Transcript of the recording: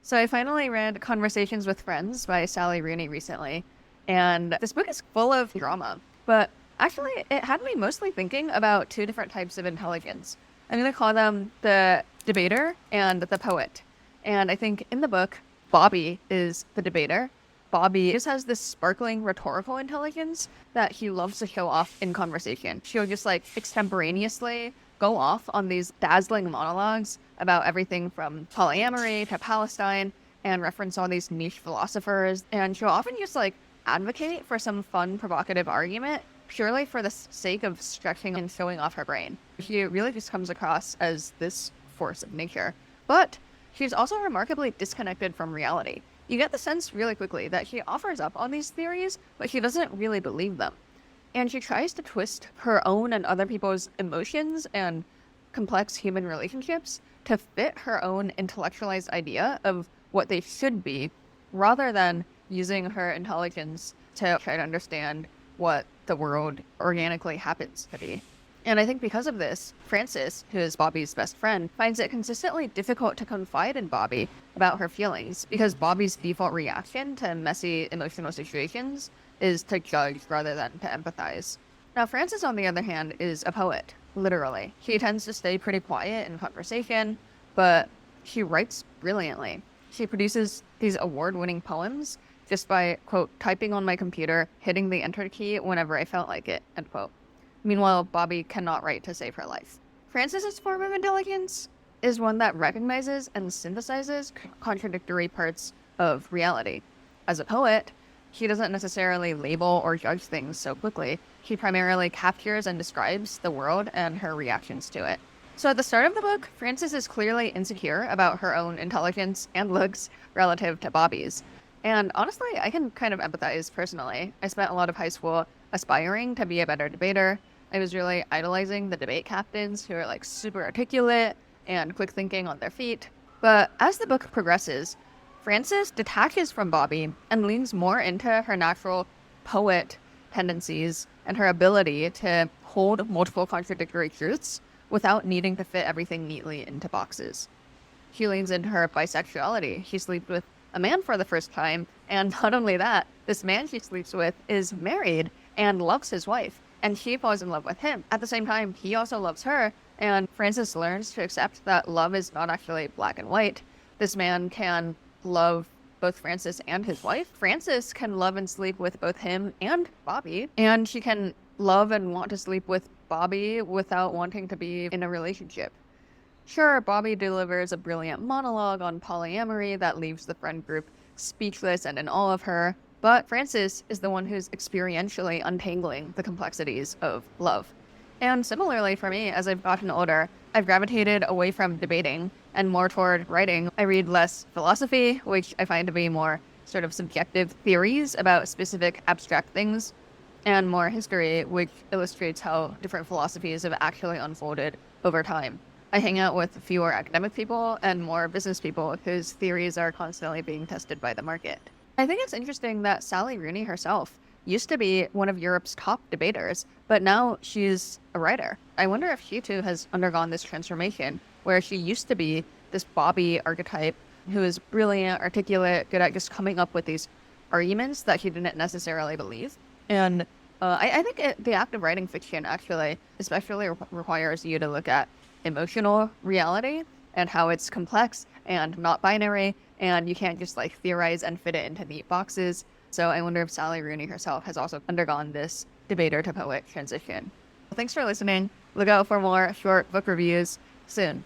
So I finally read Conversations with Friends by Sally Rooney recently, and this book is full of drama, but actually it had me mostly thinking about two different types of intelligence. I'm going to call them the debater and the poet. And I think in the book, Bobby is the debater. Bobby just has this sparkling rhetorical intelligence that he loves to show off in conversation. She'll just like extemporaneously go off on these dazzling monologues about everything from polyamory to Palestine and reference all these niche philosophers. And she'll often just like advocate for some fun, provocative argument purely for the sake of stretching and showing off her brain. She really just comes across as this force of nature. But she's also remarkably disconnected from reality. You get the sense really quickly that she offers up on these theories, but she doesn't really believe them. And she tries to twist her own and other people's emotions and complex human relationships to fit her own intellectualized idea of what they should be, rather than using her intelligence to try to understand what the world organically happens to be. And I think because of this, Frances, who is Bobby's best friend, finds it consistently difficult to confide in Bobby about her feelings because Bobby's default reaction to messy emotional situations is to judge rather than to empathize. Now, Frances, on the other hand, is a poet, literally. She tends to stay pretty quiet in conversation, but she writes brilliantly. She produces these award-winning poems just by, quote, typing on my computer, hitting the enter key whenever I felt like it, end quote. Meanwhile, Bobby cannot write to save her life. Frances's form of intelligence is one that recognizes and synthesizes contradictory parts of reality. As a poet, she doesn't necessarily label or judge things so quickly. She primarily captures and describes the world and her reactions to it. So at the start of the book, Frances is clearly insecure about her own intelligence and looks relative to Bobby's. And honestly, I can kind of empathize personally. I spent a lot of high school aspiring to be a better debater. I was really idolizing the debate captains who are like super articulate and quick thinking on their feet. But as the book progresses, Frances detaches from Bobby and leans more into her natural poet tendencies and her ability to hold multiple contradictory truths without needing to fit everything neatly into boxes. She leans into her bisexuality. She sleeps with a man for the first time, and not only that, this man she sleeps with is married and loves his wife, and she falls in love with him. At the same time, he also loves her, and Frances learns to accept that love is not actually black and white. This man can love both Frances and his wife. Frances can love and sleep with both him and Bobby, and she can love and want to sleep with Bobby without wanting to be in a relationship. Sure, Bobby delivers a brilliant monologue on polyamory that leaves the friend group speechless and in awe of her, but Frances is the one who's experientially untangling the complexities of love. And similarly for me, as I've gotten older, I've gravitated away from debating and more toward writing. I read less philosophy, which I find to be more sort of subjective theories about specific abstract things, and more history, which illustrates how different philosophies have actually unfolded over time. I hang out with fewer academic people and more business people whose theories are constantly being tested by the market. I think it's interesting that Sally Rooney herself used to be one of Europe's top debaters, but now she's a writer. I wonder if she too has undergone this transformation, where she used to be this Bobby archetype who is brilliant, articulate, good at just coming up with these arguments that she didn't necessarily believe. And I think the act of writing fiction actually especially requires you to look at emotional reality and how it's complex and not binary, and you can't just like theorize and fit it into neat boxes. So I wonder if Sally Rooney herself has also undergone this debater to poet transition. Thanks for listening. Look out for more short book reviews soon.